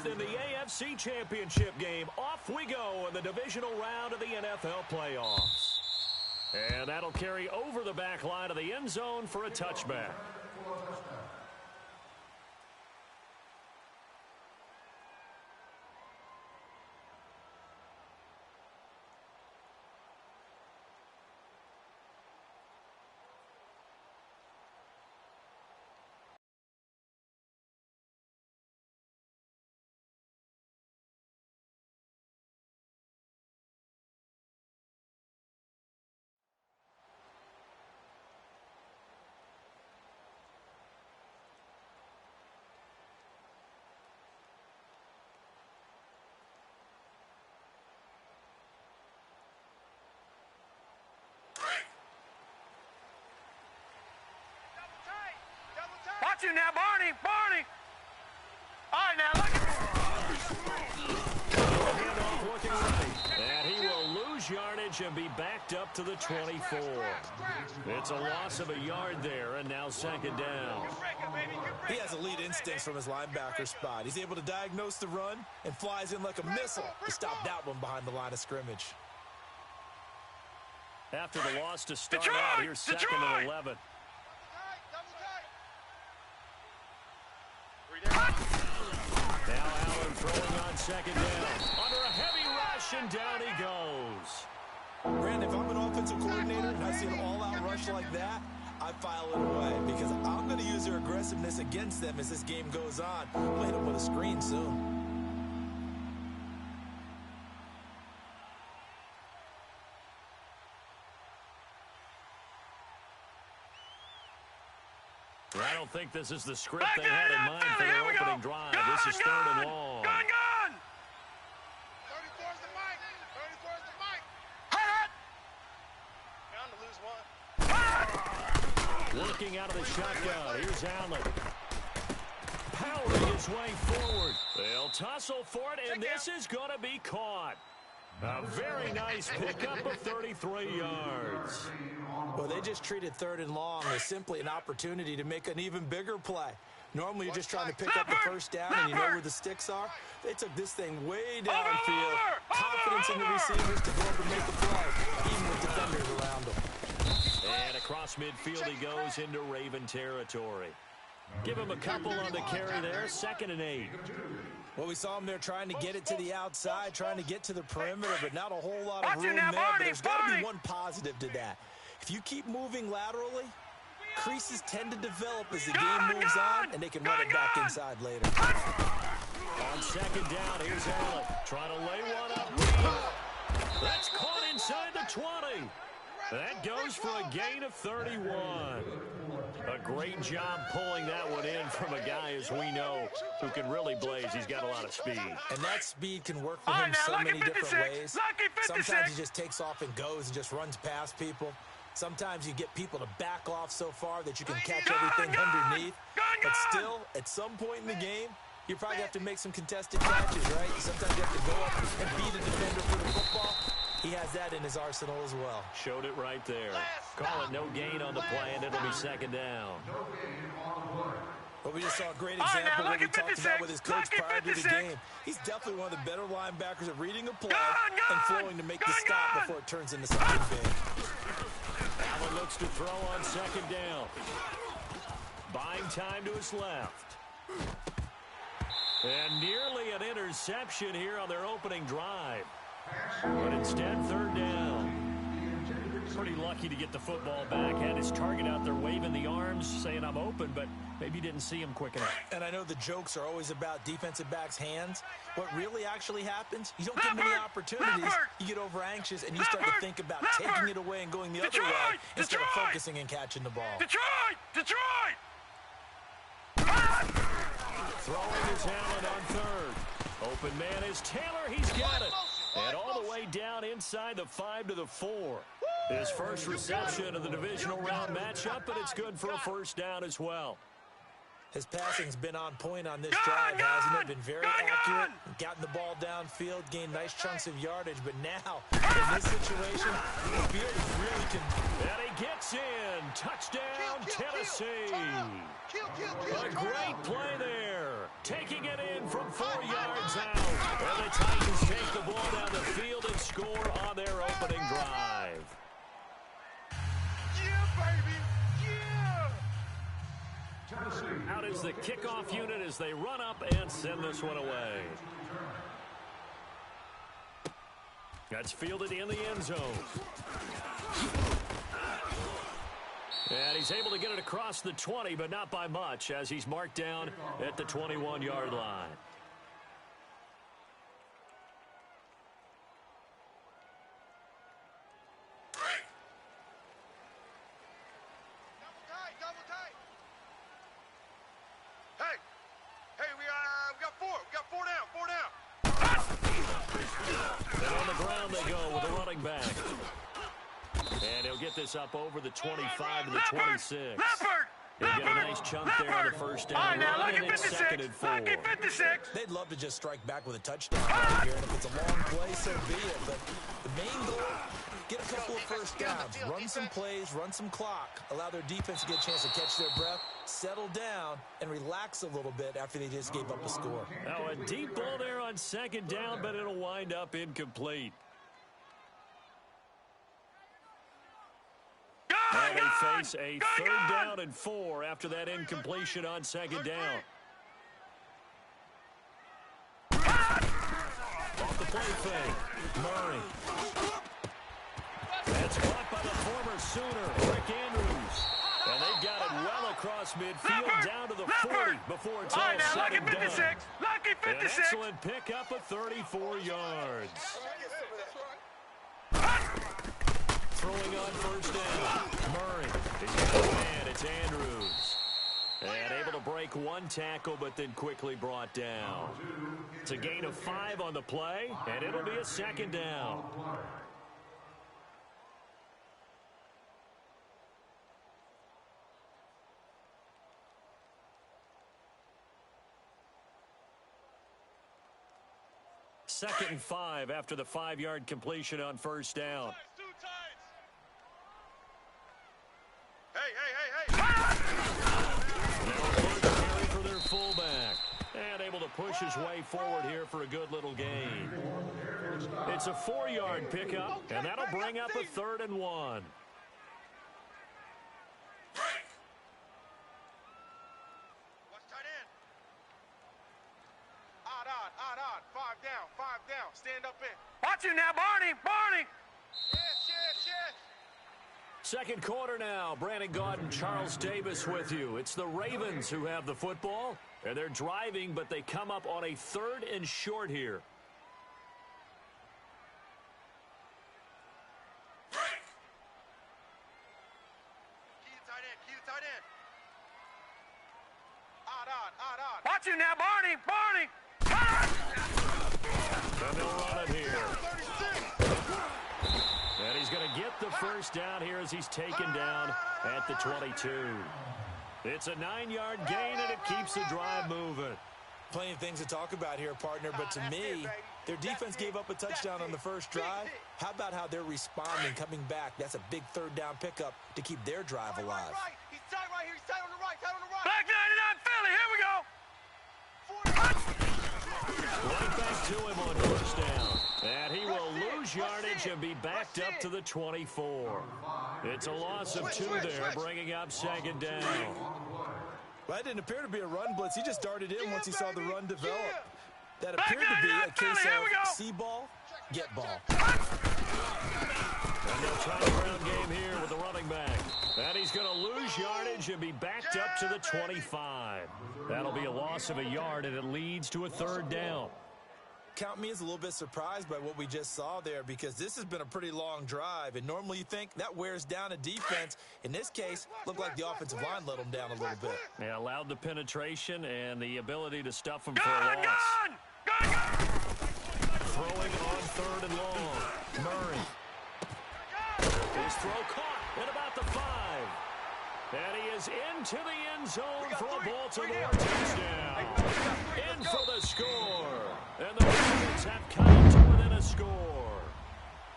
4th in the AFC Championship game. Off we go in the divisional round of the NFL playoffs. And that'll carry over the back line of the end zone for a touchback. Watch him now, Barney! Barney! All right, now, look at And he will lose yardage and be backed up to the 24. It's a loss of a yard there, and now second down. He has elite instincts from his linebacker spot. He's able to diagnose the run and flies in like a missile to stop that one behind the line of scrimmage. After the loss to start out, here's second and 11. Now Allen throwing on second down. Under a heavy rush, and down he goes. Brandon, if I'm an offensive coordinator and I see an all-out rush like that, I file it away because I'm going to use their aggressiveness against them as this game goes on. We'll hit them with a screen soon. I don't think this is the script they had in mind for their opening drive. This is third and long. Gun! 34's the mic. 34's the mic. Bound to lose one. Working out of the shotgun. Here's Allen. Powering his way forward. They'll tussle for it, and this is going to be caught. A very nice pickup of 33 yards. Well, they just treated third and long as simply an opportunity to make an even bigger play. Normally, you're just trying to pick up the first down and you know where the sticks are. They took this thing way downfield. Confidence in the receivers to go up and make the play, even with defenders around them. And across midfield he goes into Raven territory. Give him a couple on the carry there, 2nd and 8. Well, we saw him there trying to get it to the outside, trying to get to the perimeter, but not a whole lot of room there. But there's got to be one positive to that. If you keep moving laterally, creases tend to develop as the game moves on, and they can run it back inside later. On second down, here's Allen. Trying to lay one up. That's caught inside the 20. That goes for a gain of 31. A great job pulling that one in from a guy, as we know, who can really blaze. He's got a lot of speed. And that speed can work for him so many different ways. Sometimes he just takes off and goes and just runs past people. Sometimes you get people to back off so far that you can catch everything underneath. But still, at some point in the game, you probably have to make some contested catches, right? Sometimes you have to go up and beat a defender for the football. He has that in his arsenal as well. Showed it right there. Call it no gain on the play, and it'll be second down. Well, we just saw a great example of what we talked about with his coach prior to the game. He's definitely one of the better linebackers at reading a play and flowing to make the stop before it turns into something big. Allen looks to throw on second down. Buying time to his left. And nearly an interception here on their opening drive. But instead, third down. Pretty lucky to get the football back. Had his target out there waving the arms, saying I'm open, but maybe didn't see him quick enough. And I know the jokes are always about defensive backs' hands. What really actually happens, you don't get many opportunities. You get over anxious, and you start to think about taking it away and going the other way instead of focusing and catching the ball. Detroit! Throwing his Allen on third. Open man is Taylor. He's got it. And all the way down inside the 5 to the 4. His first reception of the divisional round matchup, but it's good for a first down as well. His passing's been on point on this drive, hasn't it? Been very accurate, gotten the ball downfield, gained nice chunks of yardage, but now, in this situation, the field is really And he gets in. Touchdown, Tennessee. A great play there. Taking it in from 4 yards out. And the Titans take the ball down the field and score on their opening drive. Yeah, baby. Yeah. Out is the kickoff unit as they run up and send this one away. That's fielded in the end zone. And he's able to get it across the 20, but not by much, as he's marked down at the 21-yard line. Double tight. Hey, we got 4. We got 4 down. And on the ground they go with a running back. And he'll get this up over the 25 to the 26. He'll get a nice chunk there on the first down run, and it's 2nd and 4. They'd love to just strike back with a touchdown right here, and if it's a long play, so be it. But the main goal, get a couple of first downs, run some plays, run some clock, allow their defense to get a chance to catch their breath, settle down, and relax a little bit after they just gave up a score. Now a deep ball there on 2nd down, but it'll wind up incomplete. And they face a 3rd down and 4 after that incompletion on 2nd down. Off the play fake. Murray. That's caught by the former Sooner, Rick Andrews. And they've got it well across midfield down to the 40 before it's all said and done. An excellent pickup of 34 yards. Throwing on first down. Murray. He's got a man. It's Andrews. And able to break one tackle, but then quickly brought down. It's a gain of 5 on the play, and it'll be a 2nd down. Second and 5 after the 5-yard completion on first down. Hey. Now a good carry for their fullback. And able to push his way forward here for a good little gain. It's a 4-yard pickup, and that'll bring up a 3rd and 1. Five down. Stand up in. Watch him now, Barney. Yes. Second quarter now. Brandon Gaudin, Charles Davis with you. It's the Ravens who have the football, and they're driving, but they come up on a 3rd and short here. Key to tight end. Odd. Watch him now, Barney. And they'll run it here. And he's going to get the first down here as he's taken down at the 22. It's a 9-yard gain, and it keeps the drive moving. Plenty of things to talk about here, partner, but to me, their defense gave up a touchdown on the first drive. How about how they're responding, coming back? That's a big 3rd down pickup to keep their drive alive. He's tight right here. He's tight on the right. Black 99 Philly, here we go. Right back to him on first down. And he will lose yardage and be backed up to the 24. It's a loss of 2 there, bringing up 2nd down. Well, that didn't appear to be a run blitz. He just darted in once he saw the run develop. That appeared to be a case of see ball, get ball. And they'll try the ground game here with the running back. And he's going to lose yardage and be backed up to the 25. That'll be a loss of a yard, and it leads to a 3rd down. Count me as a little bit surprised by what we just saw there, because this has been a pretty long drive, and normally you think that wears down a defense. In this case, looked like the offensive line let them down a little bit. Yeah, allowed the penetration and the ability to stuff them for a loss. Throwing on 3rd and long. Murray. His throw caught at about the 5. And he is into the end zone for a Baltimore touchdown. In for the score. And the Ravens have cut it to within a score.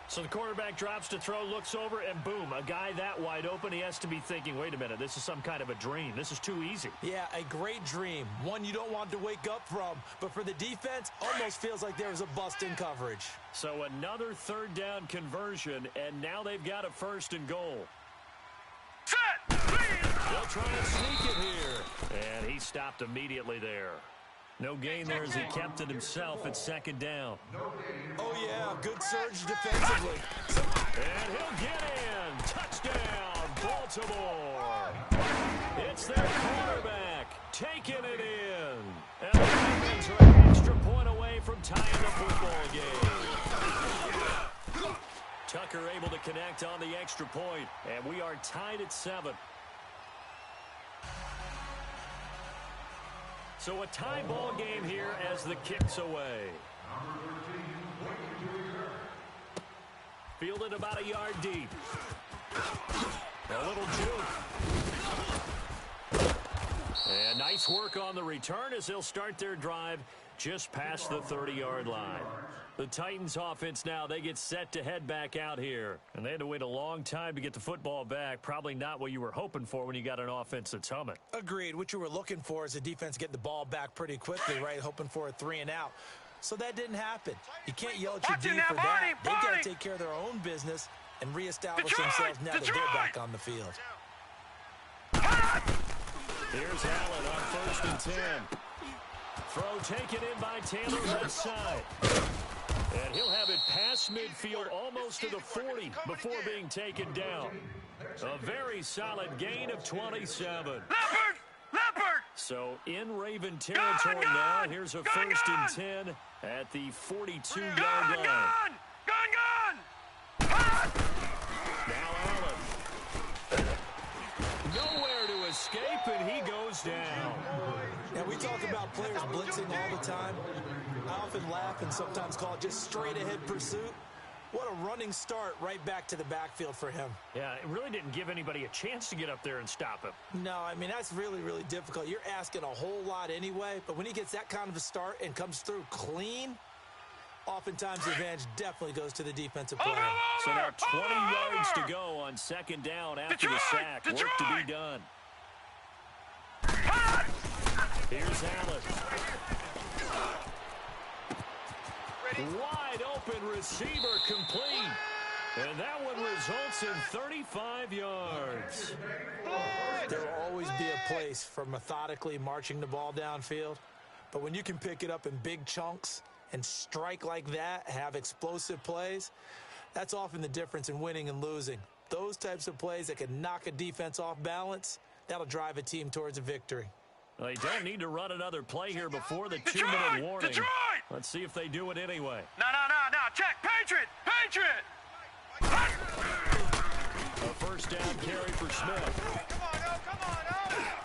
So the quarterback drops to throw, looks over, and boom, a guy that wide open, he has to be thinking, wait a minute, this is some kind of a dream. This is too easy. Yeah, a great dream. One you don't want to wake up from. But for the defense, almost feels like there was a bust in coverage. So another third down conversion, and now they've got a 1st and goal. Set! They'll try and sneak it here. And he stopped immediately there. No gain there as he kept it himself at 2nd down. Oh, yeah, good surge defensively. And he'll get in. Touchdown, Baltimore. It's their quarterback taking it in. And the Ravens are an extra point away from tying the football game. Tucker able to connect on the extra point, and we are tied at 7. So a tie ball game here as the kick's away. Fielded about a yard deep. A little juke. And nice work on the return as they'll start their drive just past the 30-yard line. The Titans offense now, they get set to head back out here. And they had to wait a long time to get the football back. Probably not what you were hoping for when you got an offense that's humming. Agreed. What you were looking for is the defense getting the ball back pretty quickly, right? Hoping for a 3 and out. So that didn't happen. You can't yell at your D for that. They've got to take care of their own business and reestablish themselves now that they're back on the field. Here's Allen on 1st and 10. Throw taken in by Taylor left side. And he'll have it past midfield almost to the 40 before being taken down. A very solid gain of 27. Leopard! So in Raven territory now, here's a 1st and 10 at the 42-yard line. Gun! Now Allen. Nowhere to escape, and he goes down. Now, we talk about players blitzing all the time. I often laugh and sometimes call it just straight-ahead pursuit. What a running start right back to the backfield for him. Yeah, it really didn't give anybody a chance to get up there and stop him. No, I mean, that's really, really difficult. You're asking a whole lot anyway, but when he gets that kind of a start and comes through clean, oftentimes the advantage definitely goes to the defensive player. So now 20 yards to go on 2nd down after the sack. Work to be done. Here's Allen. Wide open receiver complete. And that one results in 35 yards. There will always be a place for methodically marching the ball downfield. But when you can pick it up in big chunks and strike like that, have explosive plays, that's often the difference in winning and losing. Those types of plays that can knock a defense off balance, that'll drive a team towards a victory. They don't need to run another play here before the 2-minute warning. Let's see if they do it anyway. No. Check. Patriot. A 1st down carry for Smith. Come on.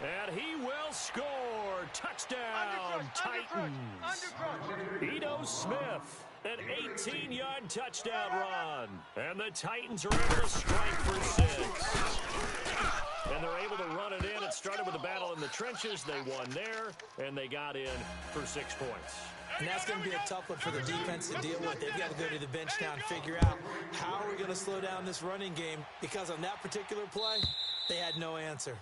And he will score. Touchdown, Titans. Ito Smith, an 18-yard touchdown run. And the Titans are able to strike for 6. And they're able to run it in. It started with a battle in the trenches. They won there, and they got in for 6 points. And that's going to be a tough one for the defense to deal with. They've got to go to the bench now and figure out how are we going to slow down this running game, because on that particular play, they had no answer.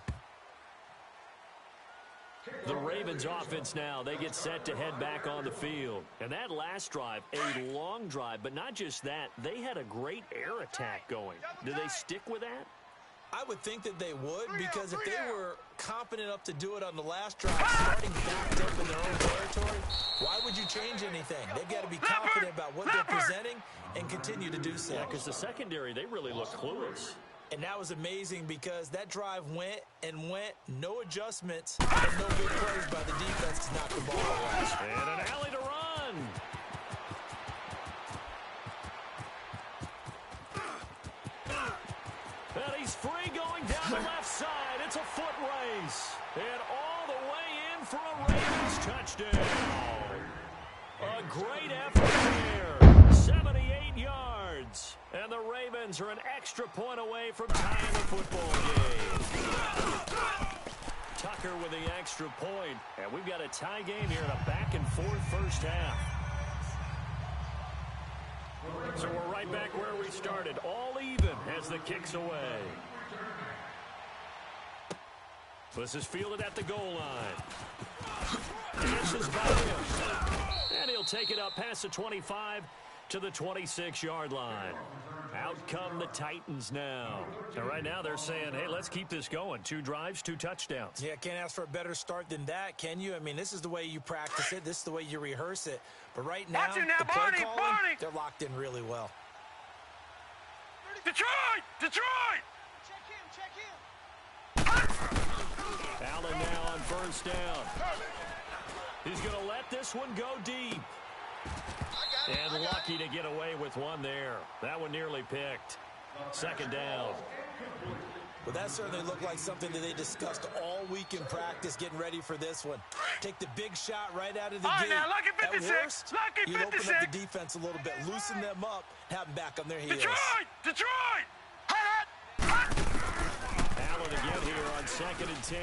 The Ravens offense now, they get set to head back on the field. And that last drive, a long drive, but not just that, they had a great air attack going. Do they stick with that? I would think that they would, because if they were confident enough to do it on the last drive, starting backed up in their own territory, why would you change anything? They've got to be confident about what they're presenting and continue to do so. Yeah, because the secondary, they really look clueless. And that was amazing because that drive went, no adjustments, and no big plays by the defense to knock the ball away. And an alley to run. And he's free going down the left side. It's a foot race. And all the way in for a Ravens touchdown. A great effort there. 78 yards. And the Ravens are an extra point away from tying the football game. Tucker with the extra point. And we've got a tie game here in a back-and-forth first half. So we're right back where we started, all even as the kick's away. This is fielded at the goal line. This is by him. And he'll take it up past the 25 to the 26-yard line. Out come the Titans now. And right now they're saying, hey, let's keep this going. 2 drives, 2 touchdowns. Yeah, can't ask for a better start than that, can you? I mean, this is the way you practice it. This is the way you rehearse it. But right now, the play calling, they're locked in really well. Detroit! Detroit! Allen now on first down. He's going to let this one go deep. And lucky to get away with one there. That one nearly picked. Second down. Well, that certainly looked like something that they discussed all week in practice, getting ready for this one. Take the big shot right out of the gate. Now, lucky 56. At worst, Lucky you 56. open up the defense a little bit, loosen them up, have them back on their heels. Detroit! Detroit! Allen again here on 2nd and 10.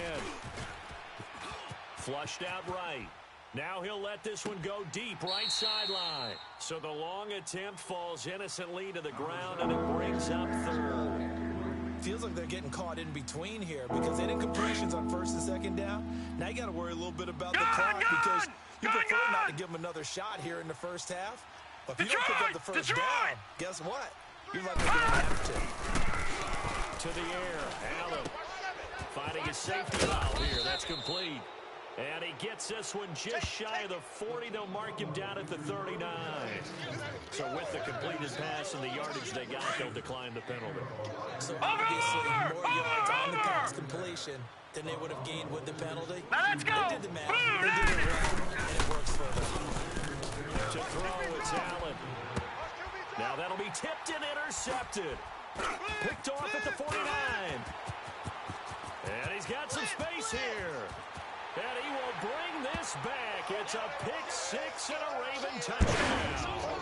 Flushed out right. Now he'll let this one go deep, right sideline. So the long attempt falls innocently to the ground, and it brings up 3rd. Feels like they're getting caught in between here because they didn't completions on 1st and 2nd down. Now you got to worry a little bit about the clock because you prefer not to give them another shot here in the first half. But if you don't pick up the first down, guess what? You're likely going to have to. To the air, Allen finding his safety valve here. That's complete. And he gets this one just shy of the 40. They'll mark him down at the 39. So with the completed pass and the yardage they got, they'll decline the penalty. So obviously more yards on the pass completion than they would have gained with the penalty. Now let's go. They did the math. They did it right, and it works for them. To throw, it's Allen. Now that'll be tipped and intercepted. Picked off at the 49. And he's got some space here. And he will bring this back. It's a pick 6 and a Raven touchdown.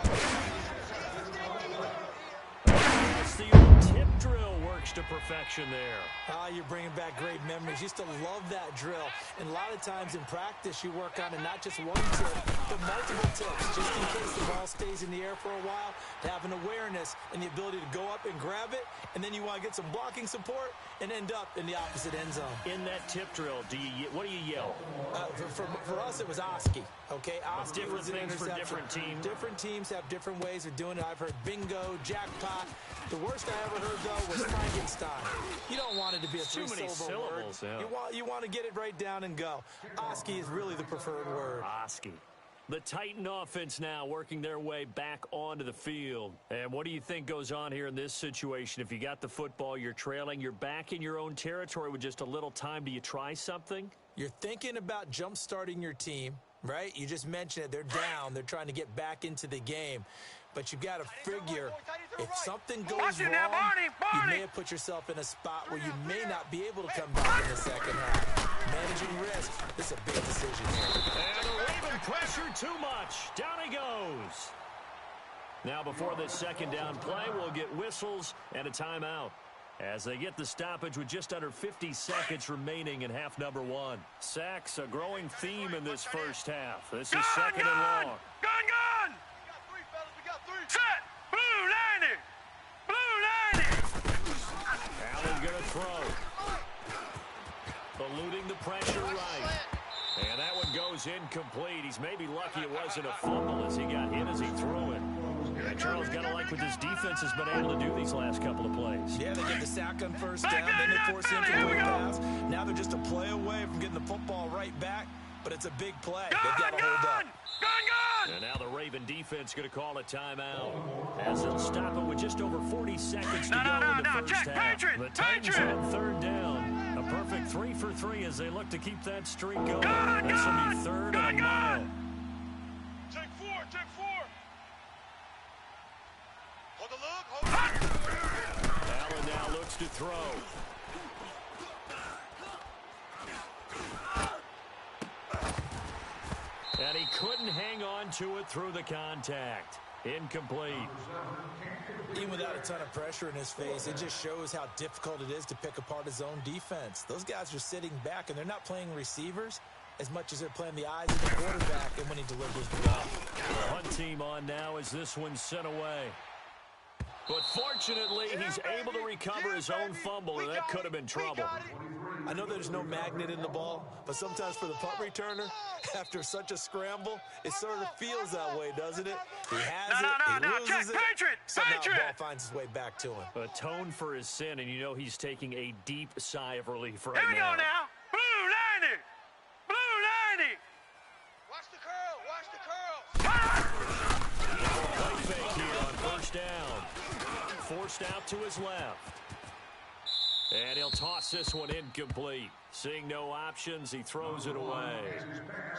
Yes, the old tip drill works to perfection there. Ah, you're bringing back great memories. Used to love that drill. And a lot of times in practice, you work on it not just one tip, but multiple tips, just in case the ball stays in the air for a while, to have an awareness and the ability to go up and grab it, and then you want to get some blocking support and end up in the opposite end zone. In that tip drill, what do you yell? For us, it was Oski. Okay, Oski different was an things for interception. different teams. Different teams have different ways of doing it. I've heard bingo, jackpot. The worst I ever heard, though, was Frankenstein. You don't want it to be a Too many syllables. word. Yeah. You want to get it right down and go. Oski is really the preferred word. Oski. The Titan offense now working their way back onto the field. And what do you think goes on here in this situation? If you got the football, you're trailing, you're back in your own territory with just a little time. Do you try something? You're thinking about jump-starting your team, right? You just mentioned it. They're down. They're trying to get back into the game. But you've got to figure if something goes wrong, you may have put yourself in a spot where you may not be able to come back in the second half. Managing risk, this is a big decision here. And the Raven pressure too much. Down he goes. Now before this second down play, we'll get whistles and a timeout as they get the stoppage with just under 50 seconds remaining in half number 1. Sacks, a growing theme in this first half. This is second and long. Gun! Set! Blue 90! Allen gonna throw. Eluding the pressure right. And that one goes incomplete. He's maybe lucky it wasn't a fumble as he got hit as he threw it. And Charles got to like what this defense has been able to do these last couple of plays. Yeah, they get the sack on first down, then they force the incomplete pass. Now they're just a play away from getting the football right back, but it's a big play. They've got to hold up. And now the Raven defense going to call a timeout as they'll stop it with just over 40 seconds to go in the first half. The Titans on third down. A perfect 3 for 3 as they look to keep that streak going. This will be third and a mile. Take 4. Hold the look. Allen now looks to throw. And he couldn't hang on to it through the contact. Incomplete. Even without a ton of pressure in his face, it just shows how difficult it is to pick apart his own defense. Those guys are sitting back, and they're not playing receivers as much as they're playing the eyes of the quarterback and when he delivers the ball. The punt team on now as this one's sent away. But fortunately, he's able to recover his own fumble, or that could have been trouble. I know there's no magnet in the ball, but sometimes for the punt returner, after such a scramble, it sort of feels that way, doesn't it? He has it, he loses it, somehow the ball finds its way back to him. Atone for his sin, and you know he's taking a deep sigh of relief right Here we now. go now. Blue 90. Blue 90. Watch the curl. Watch the curl. Play fake here on first down. Forced out to his left. And he'll toss this one incomplete. Seeing no options, he throws it away.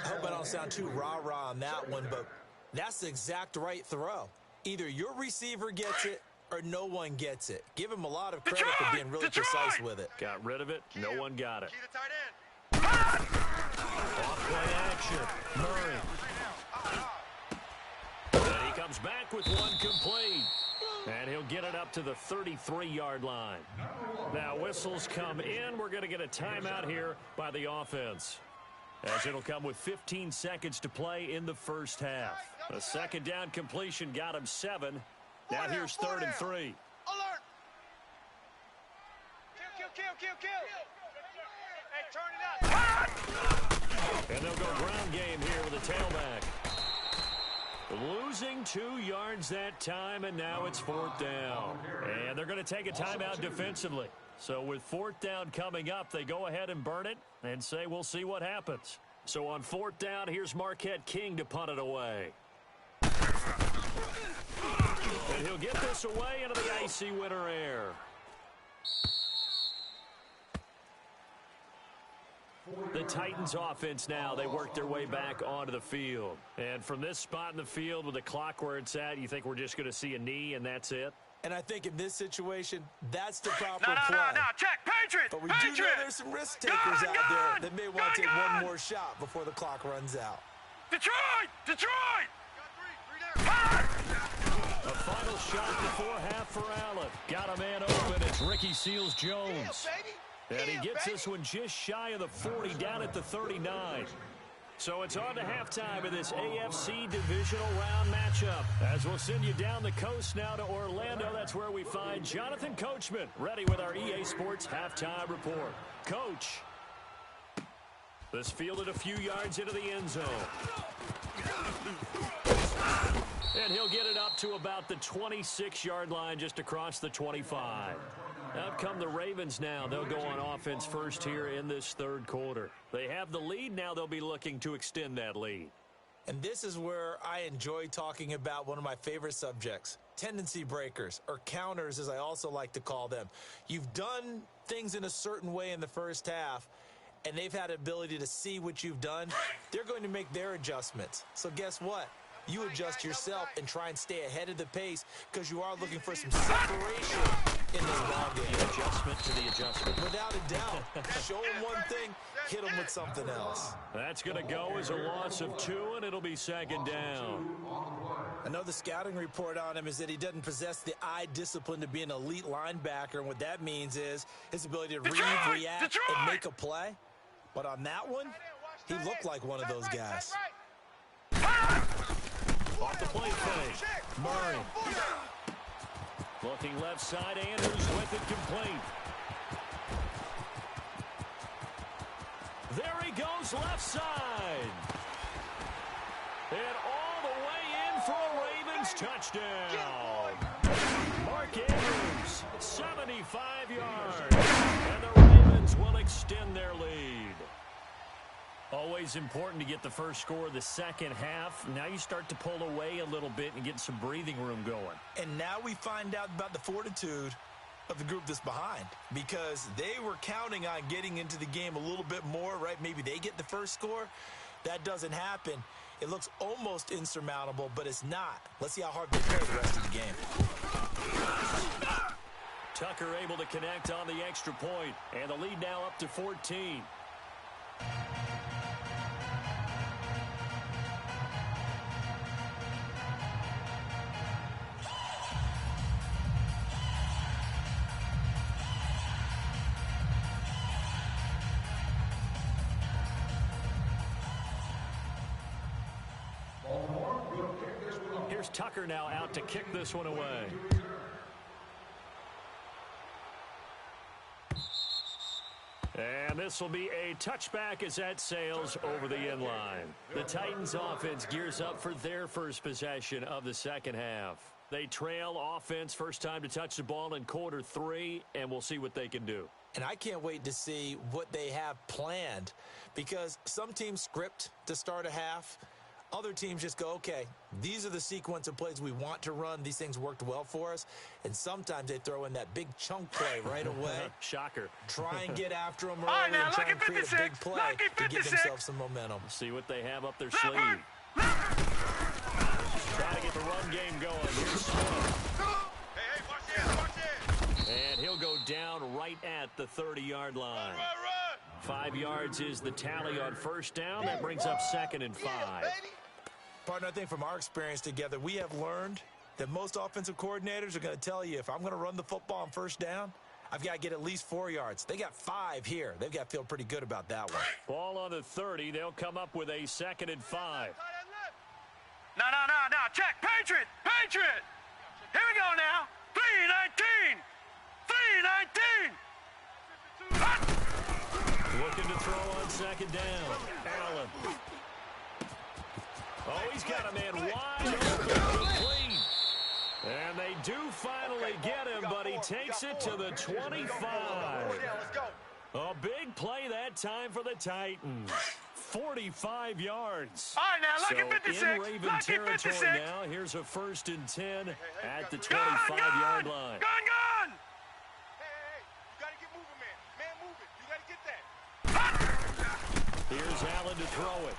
I hope I don't sound too rah-rah on that one, but that's the exact right throw. Either your receiver gets it or no one gets it. Give him a lot of credit for being really precise with it. Got rid of it. No one got it. Key to tight end. Off-play action. Murray. And he comes back with one complete. And he'll get it up to the 33-yard line. Now whistles come in. We're going to get a timeout here by the offense, as it'll come with 15 seconds to play in the first half. A second down completion got him 7. Now here's 3rd and 3. Alert. Kill. Hey, turn it up. And they'll go ground game here with a tailback. Losing 2 yards that time, and now it's 4th down. And they're going to take a timeout defensively. So with 4th down coming up, they go ahead and burn it and say we'll see what happens. So on 4th down, here's Marquette King to punt it away. And he'll get this away into the icy winter air. The Titans offense now, they work their way back onto the field. And from this spot in the field with the clock where it's at, you think we're just going to see a knee and that's it? And I think in this situation, that's the proper play. No, check, Patriots! But we do know there's some risk takers out there that may want to take one more shot before the clock runs out. Detroit! A final shot before half for Allen. Got a man open. It's Ricky Seals-Jones. And he gets this one just shy of the 40, down at the 39. So it's on to halftime of this AFC divisional round matchup. As we'll send you down the coast now to Orlando. That's where we find Jonathan Coachman, ready with our EA Sports halftime report. Coach, this fielded a few yards into the end zone. And he'll get it up to about the 26-yard line, just across the 25. Out come the Ravens now. They'll go on offense first here in this 3rd quarter. They have the lead. Now they'll be looking to extend that lead. And this is where I enjoy talking about one of my favorite subjects, tendency breakers, or counters as I also like to call them. You've done things in a certain way in the first half, and they've had the ability to see what you've done. They're going to make their adjustments. So guess what? You adjust yourself and try and stay ahead of the pace because you are looking for some separation in this ball game. The adjustment to the adjustment. Without a doubt. Show them one thing, hit them with something else. That's going to go as a loss of 2, and it'll be 2nd down. I know the scouting report on him is that he doesn't possess the eye discipline to be an elite linebacker, and what that means is his ability to read, react, and make a play. But on that one, he looked like one of those guys. Off the play fake. Murray. Looking left side. Andrews with it complete. There he goes left side. And all the way in for a Ravens touchdown. Mark Andrews, 75 yards. And the Ravens will extend their lead. Always important to get the first score of the second half. Now you start to pull away a little bit and get some breathing room going. And now we find out about the fortitude of the group that's behind, because they were counting on getting into the game a little bit more, right? Maybe they get the first score. That doesn't happen. It looks almost insurmountable, but it's not. Let's see how hard they play the rest of the game. Tucker able to connect on the extra point, and the lead now up to 14. Here's Tucker now out to kick this one away. And this will be a touchback as that sails over the end line. The Titans offense gears up for their first possession of the second half. They trail offense first time to touch the ball in quarter 3, and we'll see what they can do. And I can't wait to see what they have planned, because some teams script to start a half. Other teams just go, okay, these are the sequence of plays we want to run. These things worked well for us. And sometimes they throw in that big chunk play right away. Shocker. Try and get after them early and try and create a big play to give themselves some momentum. See what they have up their sleeve. Trying to get the run game going. Here's Smith. Hey, watch it. And he'll go down right at the 30-yard line. Run. 5 yards is the tally on first down. That brings up 2nd and 5. Partner, I think from our experience together, we have learned that most offensive coordinators are going to tell you, if I'm going to run the football on first down, I've got to get at least 4 yards. They got 5 here. They've got to feel pretty good about that one. Ball on the 30. They'll come up with a 2nd and 5. No. Check. Patriot. Here we go now. 3-19. Looking to throw on 2nd down. Allen. Oh, he's got a man wide open, complete. And they do finally get him, but he takes it to the 25. A big play that time for the Titans. 45 yards. All right, now, lucky 56. In Raven territory 56. now. Here's a 1st and 10 at the 25-yard line. Gun! Hey, you got to get moving, man. Man, moving. You got to get that. Here's Allen to throw it.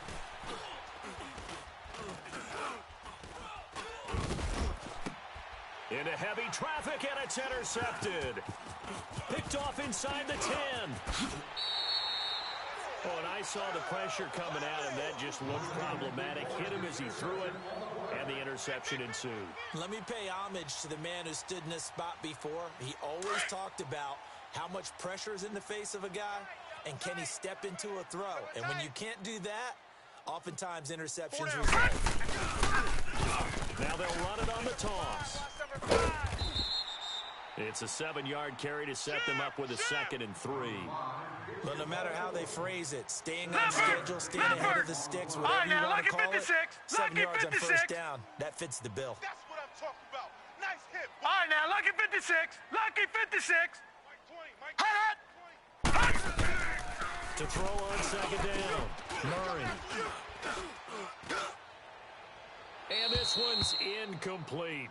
Into heavy traffic, and it's intercepted. Picked off inside the 10. Oh, and I saw the pressure coming at him. That just looked problematic. Hit him as he threw it, and the interception ensued. Let me pay homage to the man who stood in this spot before. He always talked about how much pressure is in the face of a guy, and can he step into a throw. And when you can't do that, oftentimes interceptions result. Now they'll run it on the toss. It's a 7-yard carry to set them up with a 2nd and 3. But no matter how they phrase it, staying on schedule, staying ahead of the sticks, whatever you want to call it, 7 yards on first down, that fits the bill. That's what I'm talking about. Nice hit. All right, now, lucky 56. Mike 20. To throw on 2nd down. Murray. And this one's incomplete.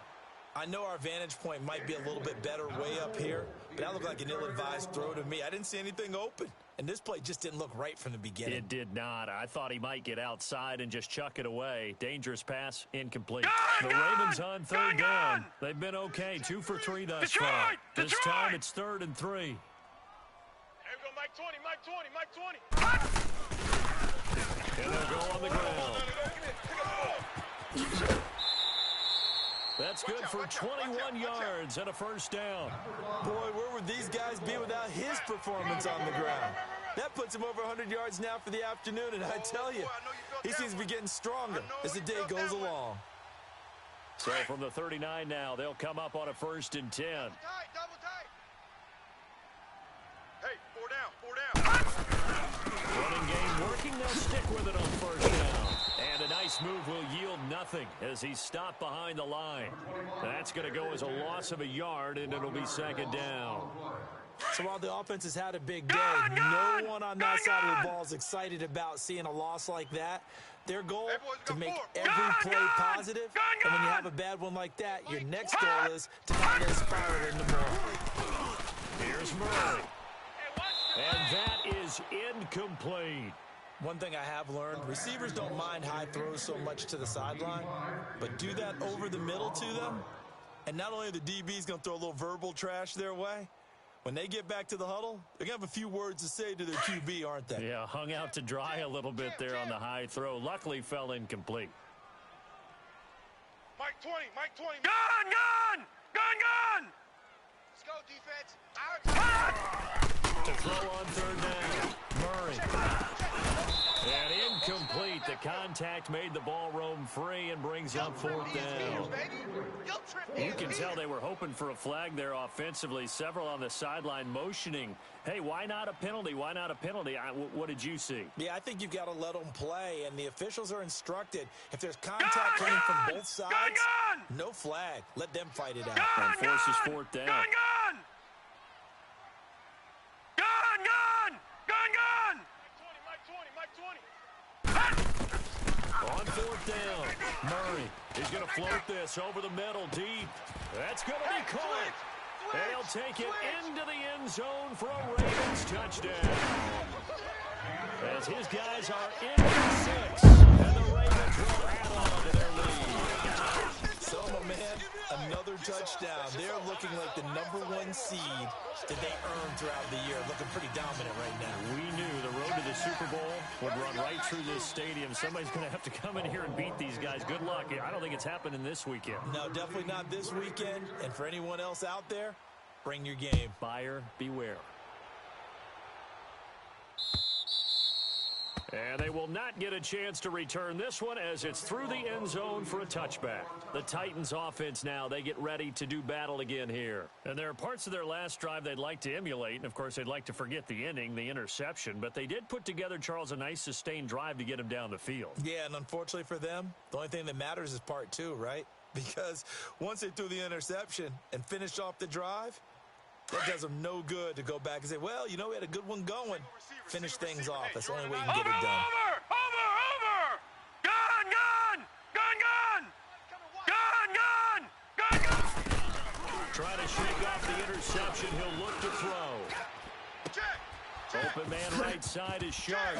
I know our vantage point might be a little bit better way up here, but that looked like an ill-advised throw to me. I didn't see anything open, and this play just didn't look right from the beginning. It did not. I thought he might get outside and just chuck it away. Dangerous pass, incomplete. The Ravens on 3rd down. They've been okay, 2 for 3 thus far. This time it's 3rd and 3. Here we go, Mike 20. And they'll go on the ground. That's good for 21 yards and a first down. Boy, where would these guys be without his performance on the ground? That puts him over 100 yards now for the afternoon, and I tell you, he seems to be getting stronger as the day goes along. So from the 39 now, they'll come up on a 1st and 10. Double tight. Hey, 4 down. Running game working. They'll stick with it on 1st down. And a nice move will yield nothing as he's stopped behind the line. That's going to go as a loss of a yard, and it'll be 2nd down. So while the offense has had a big day, no one on that side of the ball is excited about seeing a loss like that. Their goal, to make every play positive, and when you have a bad one like that, your next goal is to not let it spiral into more. Here's Murray. And that is incomplete. One thing I have learned, receivers don't mind high throws so much to the sideline, but do that over the middle to them, and not only are the DBs going to throw a little verbal trash their way, when they get back to the huddle, they're going to have a few words to say to their QB, aren't they? Yeah, hung out to dry a little bit there on the high throw. Luckily fell incomplete. Mike 20. Gun! Let's go, defense. To throw on 3rd down. Murray. And complete. The contact made the ball roam free and brings up fourth down. You can tell they were hoping for a flag there offensively. Several on the sideline motioning, hey, why not a penalty? Why not a penalty? What did you see? Yeah, I think you've got to let them play, and the officials are instructed. If there's contact coming from both sides, no flag. Let them fight it out. And forces fourth down. Gun! On fourth down, Murray is going to float this over the middle deep. That's going to be caught. And he'll take it into the end zone for a Ravens touchdown. As his guys are in for 6, and the Ravens will add on to their lead. So, my man, another touchdown. They're looking like the #1 seed that they earned throughout the year. Looking pretty dominant right now. We knew the road to the Super Bowl would run right through this stadium. Somebody's going to have to come in here and beat these guys. Good luck. I don't think it's happening this weekend. No, definitely not this weekend. And for anyone else out there, bring your game. Buyer beware. And they will not get a chance to return this one as it's through the end zone for a touchback. The Titans offense now, they get ready to do battle again here. And there are parts of their last drive they'd like to emulate. And, of course, they'd like to forget the inning, the interception. But they did put together, Charles, a nice sustained drive to get him down the field. Yeah, and unfortunately for them, the only thing that matters is part 2, right? Because once they threw the interception and finished off the drive, that does them no good to go back and say, well, you know, we had a good one going. Finish things off. That's the only way you can get it done. Over! Gun! Trying to shake off the interception. He'll look to throw. Open man right side is Sharp.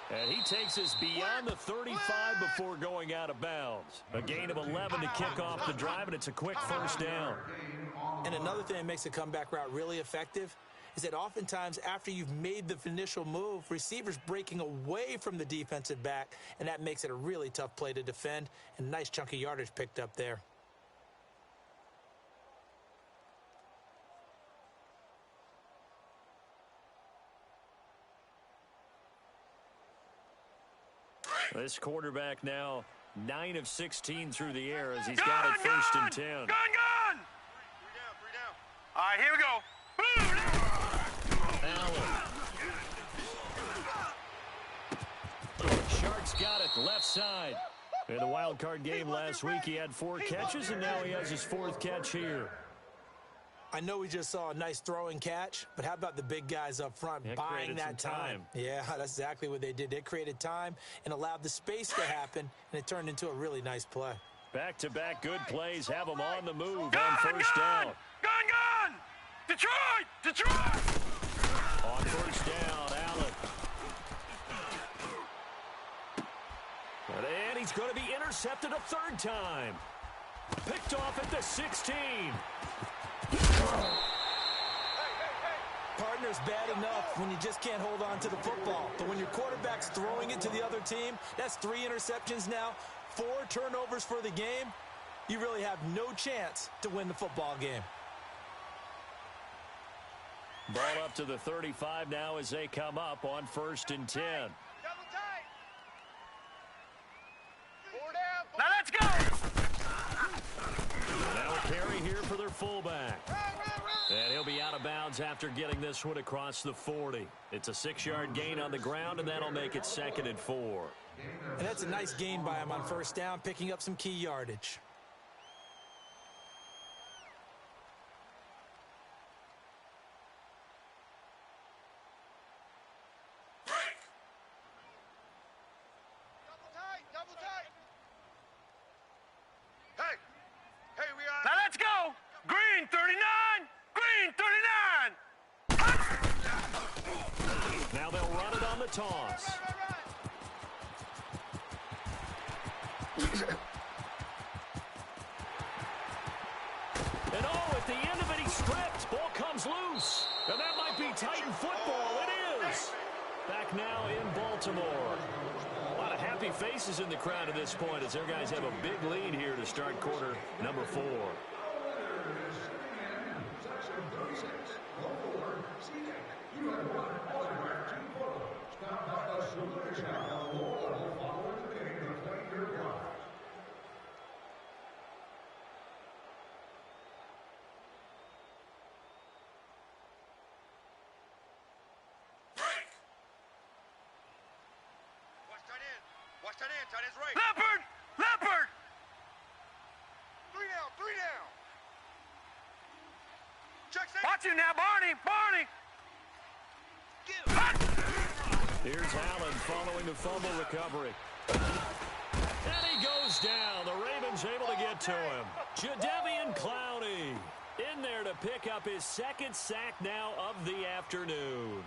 And he takes us beyond the 35 before going out of bounds. A gain of 11 to kick off the drive, and it's a quick first down. And another thing that makes the comeback route really effective is that oftentimes after you've made the initial move, receivers breaking away from the defensive back, and that makes it a really tough play to defend, and a nice chunk of yardage picked up there. This quarterback now 9 of 16 through the air as he's got it first and 10. Gun! 3 down. All right, here we go. Allen. Shark's got it left side. In the wild card game last week, he had 4 catches, and now he has his 4th catch here. I know we just saw a nice throwing catch, but how about the big guys up front buying that time? Yeah, that's exactly what they did. They created time and allowed the space to happen, and it turned into a really nice play. Back-to-back good plays have them on the move on first down. Gun! Detroit! On first down, Allen. And he's going to be intercepted a 3rd time. Picked off at the 16. Partner's bad enough when you just can't hold on to the football. But when your quarterback's throwing it to the other team, that's 3 interceptions now, 4 turnovers for the game. You really have no chance to win the football game. Ball up to the 35 now as they come up on 1st and 10. Now let's go! Now a carry here for their fullback. And he'll be out of bounds after getting this one across the 40. It's a 6-yard gain on the ground, and that'll make it 2nd and 4. And that's a nice gain by him on first down, picking up some key yardage. Double tight. Hey, we are. Now let's go! Green 39! Now they'll run it on the toss. And at the end of it, he's stripped. Ball comes loose. And that might be Titan football. It is. Back now in Baltimore. A lot of happy faces in the crowd at this point as their guys have a big lead here to start quarter number 4. Watch that in, tight end's right. Leopard! Leopard! 3 down, 3 down. Check safety. Watch him now, Barney, Barney. Here's Allen following the fumble recovery. And he goes down. The Ravens able to get to him. Jadeveon Clowney in there to pick up his second sack now of the afternoon.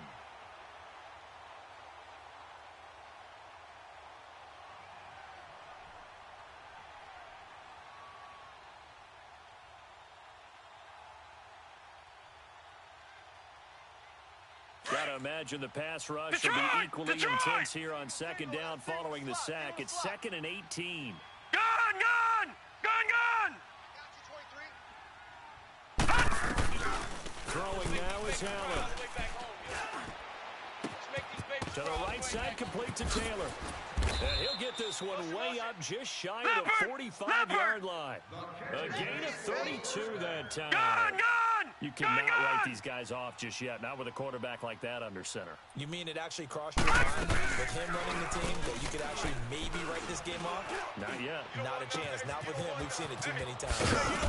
Got to imagine the pass rush will be equally intense here on second down following the sack. It's 2nd and 18. Gun, gun! Gun, gun! Throwing now is Allen. To the right side, complete to Taylor. And he'll get this one way up just shy of the 45-yard line. A gain of 32 that time. Gun, gun! You cannot write these guys off just yet, not with a quarterback like that under center. You mean it actually crossed your mind with him running the team that you could actually maybe write this game off? Not yet. Not a chance. Not with him. We've seen it too many times.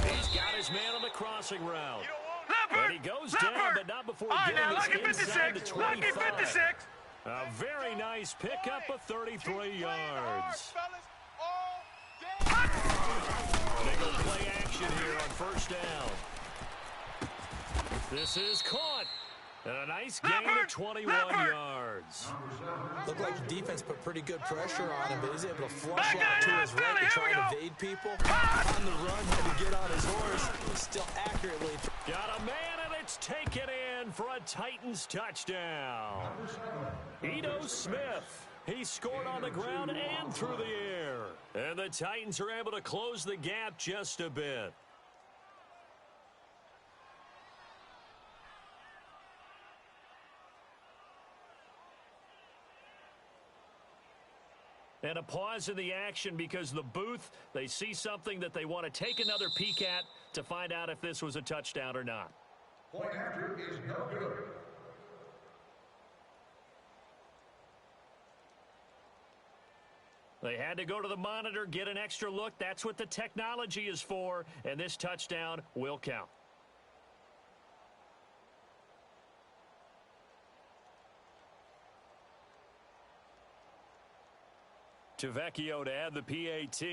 He's got his man on the crossing route. Leopard! And he goes down, but not before getting us inside the 25. Lucky 56! A very nice pickup of 33 yards. They go play action here on first down. This is caught. And a nice gain of 21 yards. Looked like the defense put pretty good pressure on him, but he's able to flush out to his right to try and evade people. On the run, had to get on his horse. Still accurately. Got a man, and it's taken in for a Titans touchdown. Ito Smith. He scored on the ground and through the air. And the Titans are able to close the gap just a bit. And a pause in the action because the booth, they see something that they want to take another peek at to find out if this was a touchdown or not. Point after is no good. They had to go to the monitor, get an extra look. That's what the technology is for, and this touchdown will count. Tavecchio to add the PAT.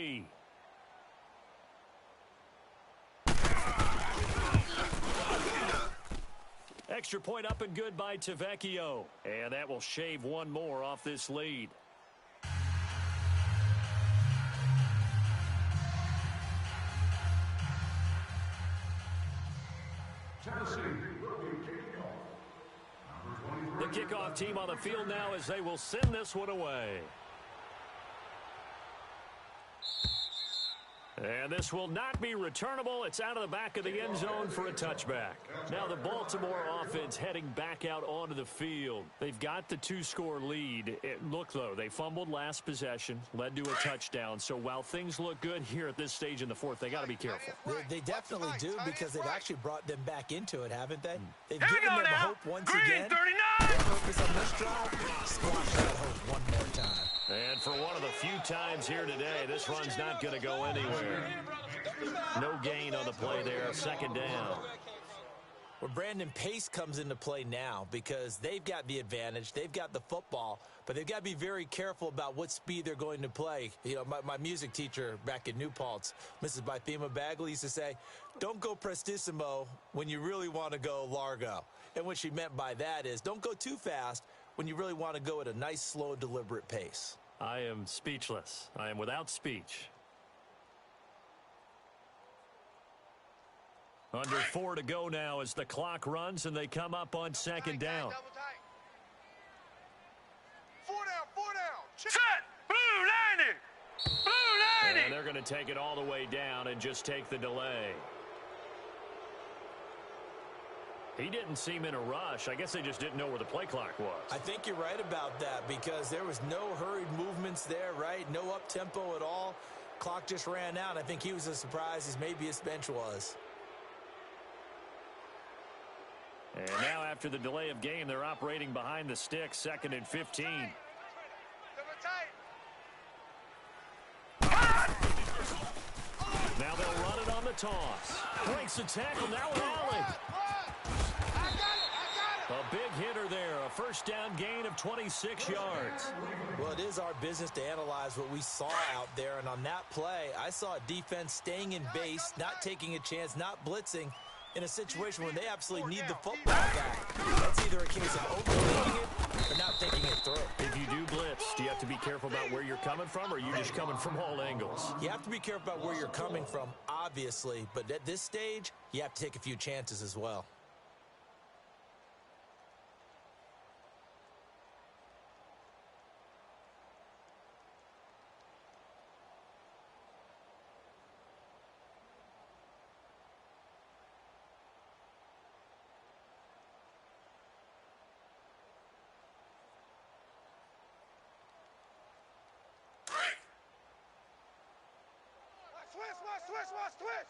Extra point up and good by Tavecchio. And that will shave one more off this lead. Tennessee will be kicking off. The kickoff team on the field now as they will send this one away. And this will not be returnable. It's out of the back of the end zone for a touchback. Now the Baltimore offense heading back out onto the field. They've got the 2-score lead. Look, though, they fumbled last possession, led to a touchdown. So while things look good here at this stage in the fourth, they got to be careful. They definitely do because they've actually brought them back into it, haven't they? They've Here given them now. hope once Green, again. 39! Their purpose on this drive, squash that hope one more time. And for one of the few times here today, this run's not going to go anywhere. No gain on the play there, second down. Well, Brandon, pace comes into play now because they've got the advantage. They've got the football, but they've got to be very careful about what speed they're going to play. You know, my music teacher back in New Paltz, Mrs. Bythema Bagley, used to say, don't go prestissimo when you really want to go largo. And what she meant by that is don't go too fast when you really want to go at a nice, slow, deliberate pace. I am speechless. I am without speech. Under 4 to go now as the clock runs and they come up on second down. 4 down, 4 down. Set! Blue 90! Blue 90! And they're going to take it all the way down and just take the delay. He didn't seem in a rush. I guess they just didn't know where the play clock was. I think you're right about that because there was no hurried movements there, right? No up-tempo at all. Clock just ran out. I think he was as surprised as maybe his bench was. And now after the delay of game, they're operating behind the sticks, 2nd and 15. the toss. Breaks the tackle, now an alley. A big hitter there, a first down gain of 26 yards. Well, it is our business to analyze what we saw out there, and on that play, I saw a defense staying in base, not taking a chance, not blitzing, in a situation where they absolutely need the football back. That's either a case of overthinking it or not thinking it through. If you do blitz, do you have to be careful about where you're coming from, or are you just coming from all angles? You have to be careful about where you're coming from, obviously, but at this stage, you have to take a few chances as well. Twist!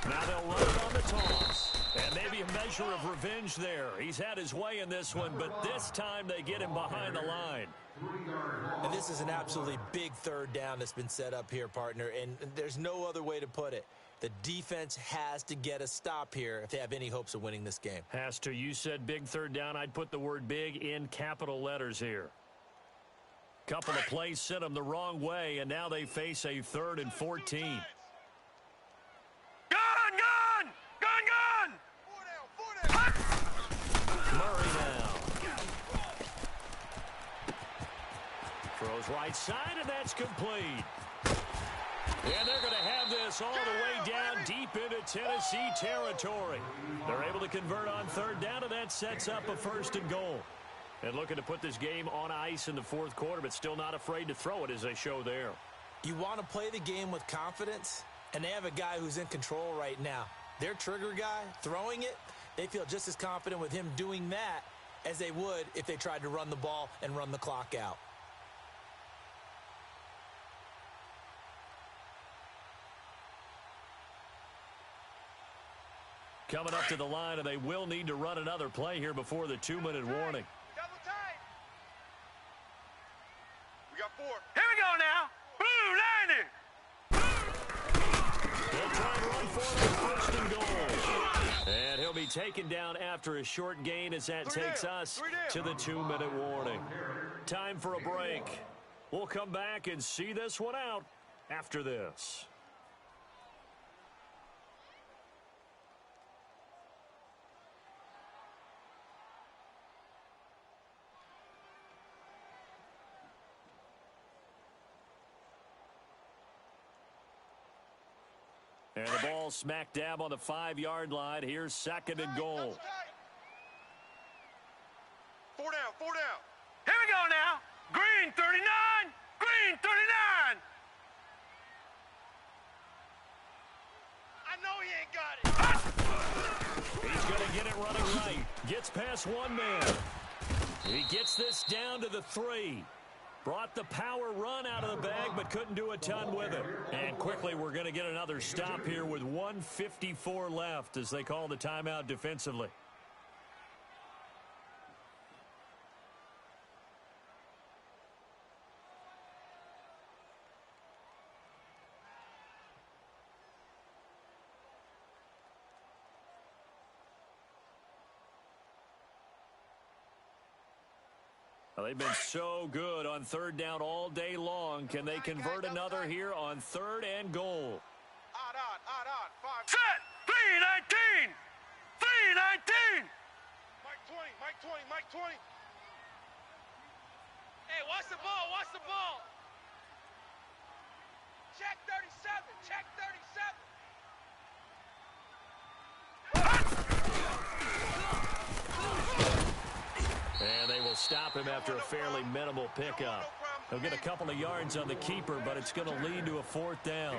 Now they'll run it on the toss. And maybe a measure of revenge there. He's had his way in this one, but this time they get him behind the line. And this is an absolutely big third down that's been set up here, partner, and there's no other way to put it. The defense has to get a stop here if they have any hopes of winning this game. Has to. You said big third down. I'd put the word big in capital letters here. Couple of plays sent them the wrong way, and now they face a 3rd and 14. Gun! Gun! Gun! Gun! Murray now. Throws right side, and that's complete. And they're going to have this all the way down deep into Tennessee territory. They're able to convert on third down, and that sets up a 1st and goal. And looking to put this game on ice in the 4th quarter, but still not afraid to throw it as they show there. You want to play the game with confidence, and they have a guy who's in control right now. Their trigger guy, throwing it, they feel just as confident with him doing that as they would if they tried to run the ball and run the clock out. Coming up to the line, and they will need to run another play here before the 2-minute warning. Double tight. We got 4. Here we go now. Blue 90. They'll try and run for it on 1st and goal. And he'll be taken down after a short gain as that takes us to the 2-minute warning. Time for a break. We'll come back and see this one out after this. And the ball smack dab on the 5-yard line. Here's 2nd and goal. 4 down, 4 down. Here we go now. Green 39. Green 39. I know he ain't got it. He's going to get it running right. Gets past one man. He gets this down to the 3. Brought the power run out of the bag, but couldn't do a ton with it. And quickly, we're going to get another stop here with 1:54 left as they call the timeout defensively. Well, they've been so good on third down all day long. Can they convert another here on 3rd and goal? Odd. 5. Set. 319. 319. Mike 20. Mike 20. Hey, watch the ball. Watch the ball. Check 37. Check 37. And they will stop him after a fairly minimal pickup. He'll get a couple of yards on the keeper, but it's going to lead to a 4th down.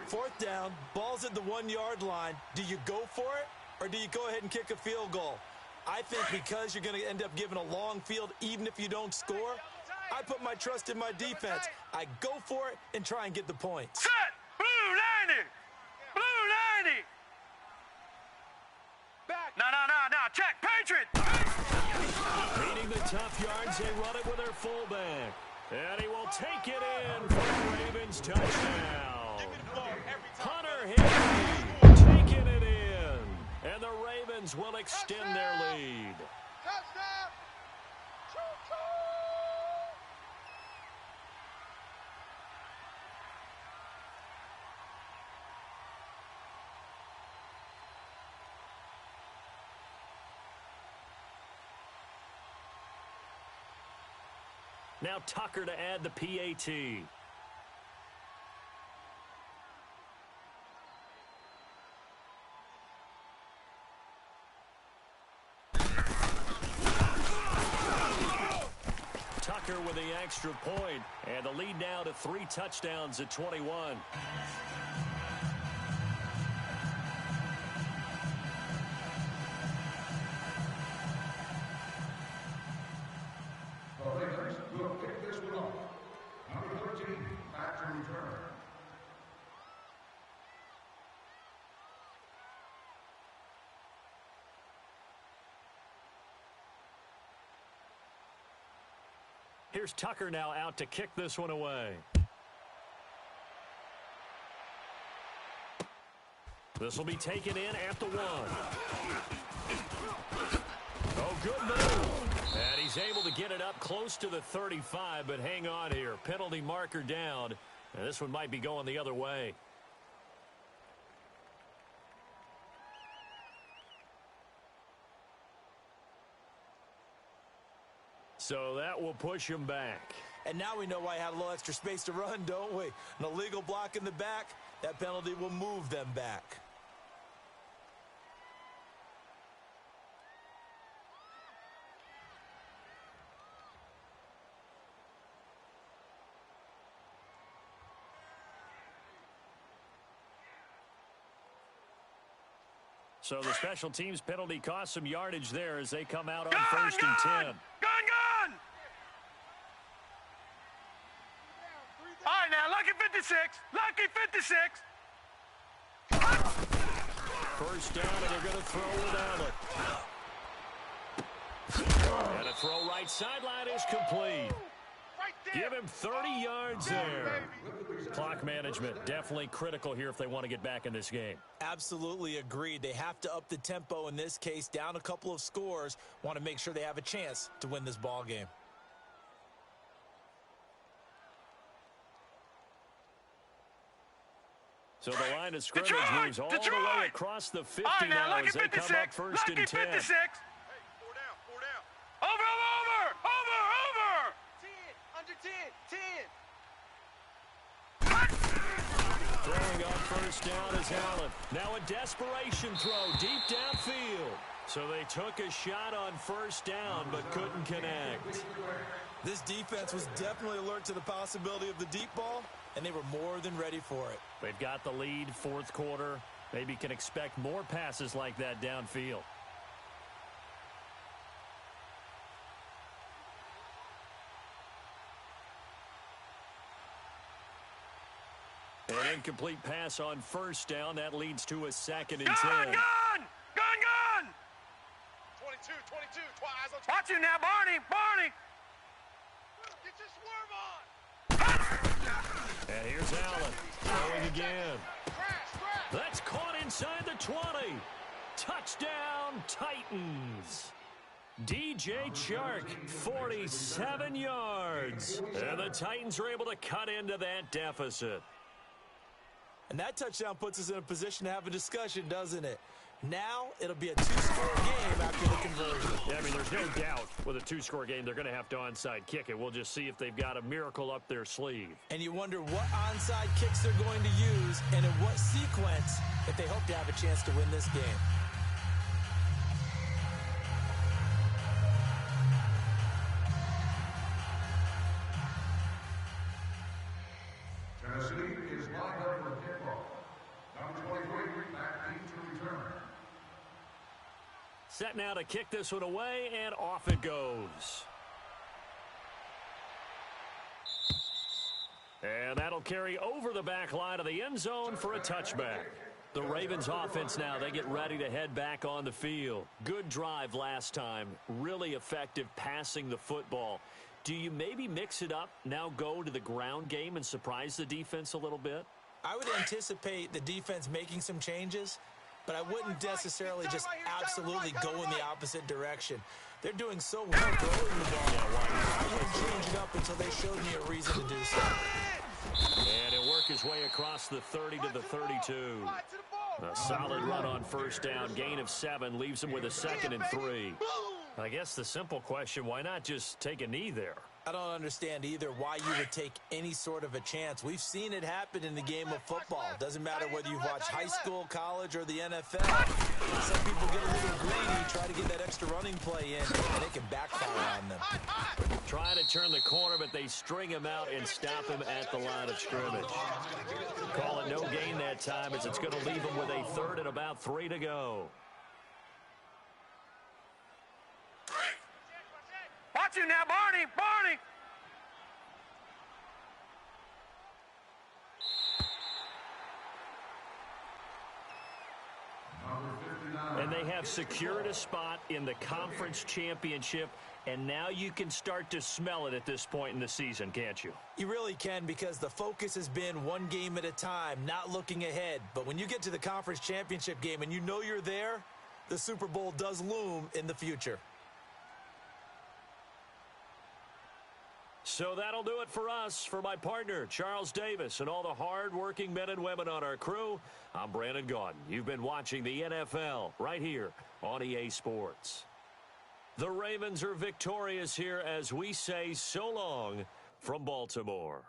4th down, ball's at the 1-yard line. Do you go for it, or do you go ahead and kick a field goal? I think because you're going to end up giving a long field, even if you don't score, I put my trust in my defense. I go for it and try and get the points. Set. Blue 90. Blue 90. Back. No. tough yards. They run it with their fullback. And he will take it in for the Ravens touchdown. Hunter Henry taking it in. And the Ravens will extend their lead. Touchdown! Choo-choo! Now Tucker to add the PAT. Tucker with the extra point, and the lead now to 3 touchdowns at 21. The Ravens will kick this one off. Number 13, back to return. Here's Tucker now out to kick this one away. This will be taken in at the 1. Oh, good move. And he's able to get it up close to the 35, but hang on here. Penalty marker down. And this one might be going the other way. So that will push him back. And now we know why he had a little extra space to run, don't we? An illegal block in the back, that penalty will move them back. So the special teams penalty cost some yardage there as they come out on 1st and 10. Gone! All right, now, lucky 56. Lucky 56. First down, and they're going to throw with Allen. And a throw right sideline is complete. Give him 30 yards there. Clock management, definitely critical here if they want to get back in this game. Absolutely agreed. They have to up the tempo in this case, down a couple of scores. Want to make sure they have a chance to win this ball game. So the line of scrimmage moves all the way across the 50 now as they come up 1st and 10. 56. Hey, 4 down. Over. 10, under 10, 10. Throwing on 1st down is Allen. Now a desperation throw deep downfield. So they took a shot on 1st down but couldn't connect. This defense was definitely alert to the possibility of the deep ball, and they were more than ready for it. They've got the lead 4th quarter. Maybe can expect more passes like that downfield. An incomplete pass on 1st down. That leads to a 2nd and 10. Gone! 22, eyes on 22. Watch you now, Barney! Get your swerve on. And here's Allen. Throwing again. Crash. That's caught inside the 20. Touchdown, Titans. DJ Chark, 47 yards. And the Titans are able to cut into that deficit. And that touchdown puts us in a position to have a discussion, doesn't it? Now it'll be a 2-score game after the conversion. Yeah, I mean, there's no doubt with a 2-score game, they're going to have to onside kick it. We'll just see if they've got a miracle up their sleeve. And you wonder what onside kicks they're going to use and in what sequence if they hope to have a chance to win this game. Tennessee is lined up for kickoff. Number 23, back to return. Set now to kick this one away, and off it goes. And that'll carry over the back line of the end zone for a touchback. The Ravens offense now, they get ready to head back on the field. Good drive last time. Really effective passing the football. Do you maybe mix it up, now go to the ground game and surprise the defense a little bit? I would anticipate the defense making some changes, but I wouldn't necessarily just absolutely go in the opposite direction. They're doing so well throwing the ball. I wouldn't change it up until they showed me a reason to do so. And he'll work his way across the 30 to the 32. A solid run on first down. Gain of 7 leaves him with a 2nd and 3. I guess the simple question, why not just take a knee there? I don't understand either why you would take any sort of a chance. We've seen it happen in the game of football. Doesn't matter whether you watch high school, college, or the NFL. Some people get a little greedy, try to get that extra running play in, and it can backfire on them. Trying to turn the corner, but they string him out and stop him at the line of scrimmage. Call it no gain that time, as it's going to leave him with a 3rd and about 3 to go. Watch you now, Barney! Barney! And they have secured a spot in the conference championship, and now you can start to smell it at this point in the season, can't you? You really can, because the focus has been one game at a time, not looking ahead. But when you get to the conference championship game and you know you're there, the Super Bowl does loom in the future. So that'll do it for us. For my partner, Charles Davis, and all the hard-working men and women on our crew, I'm Brandon Gaudin. You've been watching the NFL right here on EA Sports. The Ravens are victorious here as we say so long from Baltimore.